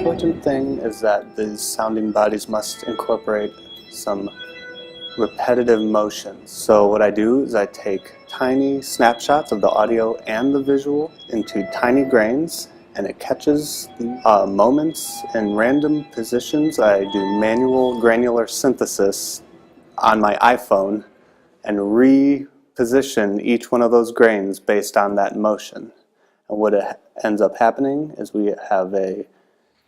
important thing is that these sounding bodies must incorporate some repetitive motions. So what I do is I take tiny snapshots of the audio and the visual into tiny grains, and it catches the moments in random positions. I do manual granular synthesis on my iPhone and reposition each one of those grains based on that motion. And what ends up happening is we have a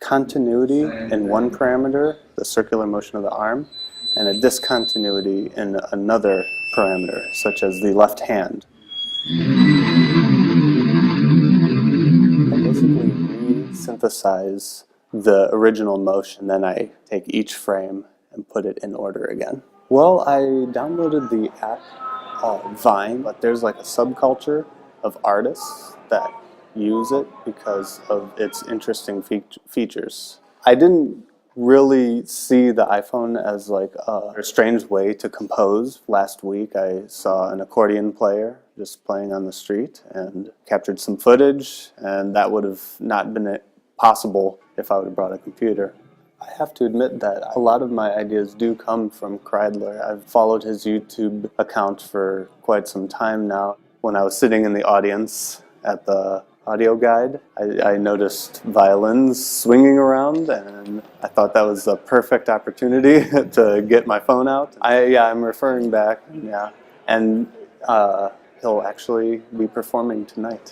continuity in one parameter, the circular motion of the arm, and a discontinuity in another parameter, such as the left hand. I basically re-synthesize the original motion, then I take each frame and put it in order again. Well, I downloaded the app Vine, but there's like a subculture of artists that use it because of its interesting features. I didn't really see the iPhone as like a strange way to compose. Last week I saw an accordion player just playing on the street and captured some footage, and that would have not been possible if I would have brought a computer. I have to admit that a lot of my ideas do come from Kreidler. I've followed his YouTube account for quite some time now. When I was sitting in the audience at the audio guide, I noticed violins swinging around, and I thought that was a perfect opportunity to get my phone out. I'm referring back, yeah. And he'll actually be performing tonight.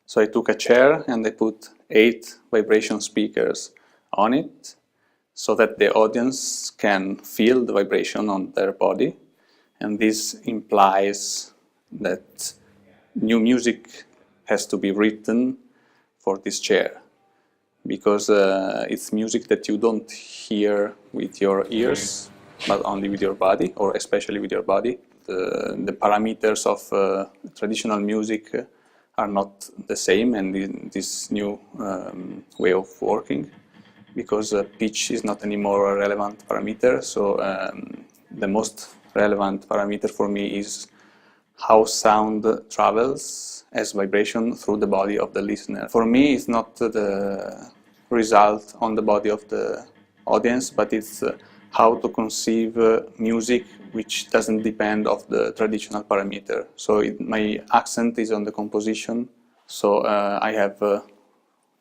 So I took a chair and I put 8 vibration speakers on it so that the audience can feel the vibration on their body. And this implies that new music has to be written for this chair, because it's music that you don't hear with your ears, but only with your body, or especially with your body. The parameters of traditional music are not the same, and in this new way of working, because pitch is not anymore a relevant parameter. So the most relevant parameter for me is how sound travels as vibration through the body of the listener. For me, it's not the result on the body of the audience, but it's how to conceive music which doesn't depend on the traditional parameter. So my accent is on the composition. So I have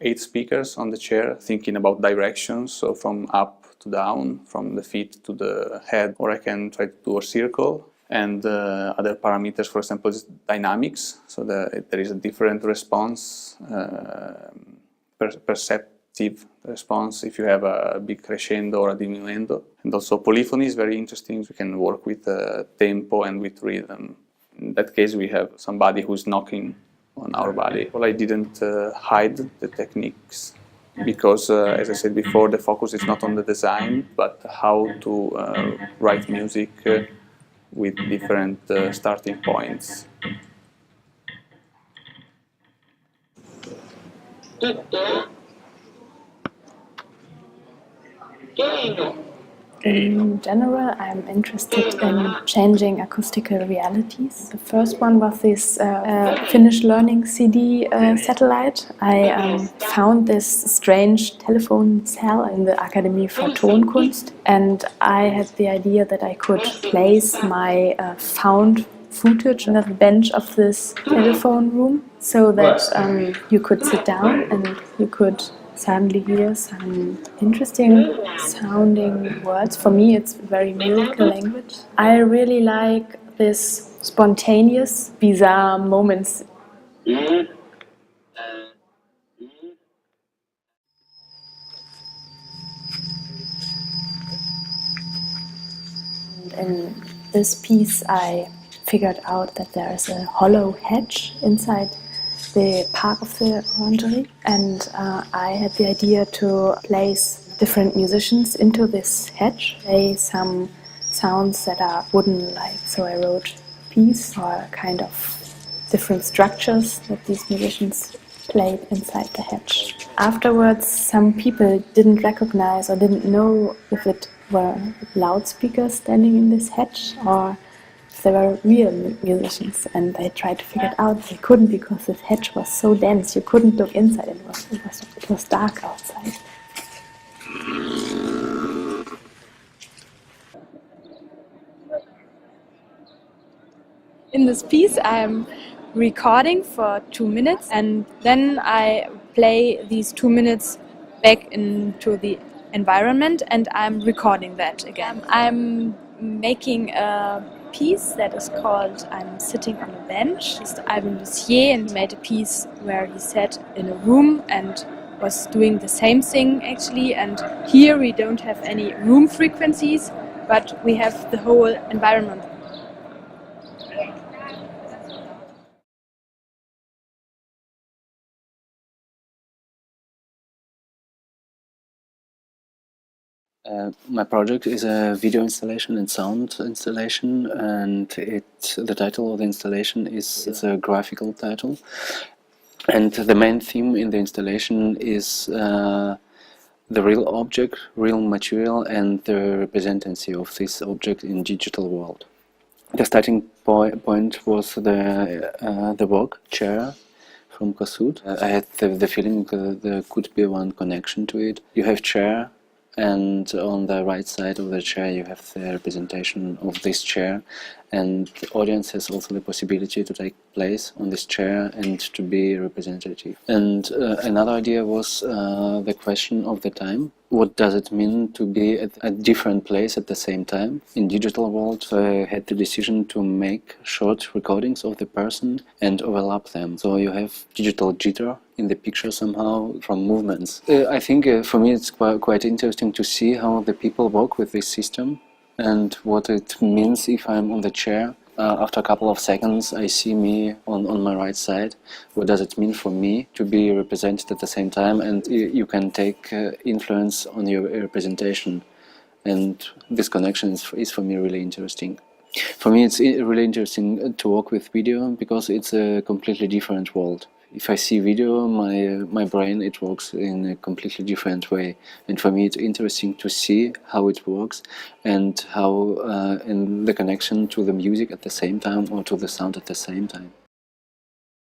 8 speakers on the chair, thinking about directions, so from up to down, from the feet to the head, or I can try to do a circle. And other parameters, for example, is dynamics, so there is a different response, perceptive response if you have a big crescendo or a diminuendo. And also polyphony is very interesting. We can work with tempo and with rhythm. In that case, we have somebody who's knocking on our body. Well, I didn't hide the techniques, because, as I said before, the focus is not on the design, but how to write music with different starting points. In general, I'm interested in changing acoustical realities. The first one was this Finnish Learning CD satellite. I found this strange telephone cell in the Academy for Tonkunst, and I had the idea that I could place my found footage on the bench of this telephone room, so that you could sit down and you could suddenly hear some interesting sounding words. For me, it's very musical language. I really like this spontaneous, bizarre moments. In this piece, I figured out that there is a hollow hedge inside the park of the orangery, and I had the idea to place different musicians into this hedge, play some sounds that are wooden-like. So I wrote a piece or kind of different structures that these musicians played inside the hedge. Afterwards, some people didn't recognize or didn't know if it were loudspeakers standing in this hedge or if they were real musicians, and they tried to figure it out. They couldn't, because this hedge was so dense. You couldn't look inside. It was dark outside. In this piece, I'm recording for 2 minutes, and then I play these 2 minutes back into the environment, and I'm recording that again. I'm making a piece that is called I'm Sitting on a Bench. Mr. Ablinger, and he made a piece where he sat in a room and was doing the same thing actually, and here we don't have any room frequencies, but we have the whole environment. My project is a video installation and sound installation, and the title of the installation it's a graphical title. And the main theme in the installation is the real object, real material, and the representancy of this object in digital world. The starting point was the work chair from Kossuth. I had the feeling there could be one connection to it. You have chair, and on the right side of the chair you have the representation of this chair, and the audience has also the possibility to take place on this chair and to be representative. And another idea was the question of the time. What does it mean to be at a different place at the same time? In digital world, I had the decision to make short recordings of the person and overlap them. So you have digital jitter in the picture somehow from movements. I think for me it's quite interesting to see how the people work with this system and what it means if I'm on the chair. After a couple of seconds I see me on my right side. What does it mean for me to be represented at the same time? And you can take influence on your representation, and this connection is for me really interesting. For me it's really interesting to work with video because it's a completely different world. If I see video, my brain, it works in a completely different way, and for me it's interesting to see how it works and how and the connection to the music at the same time or to the sound at the same time.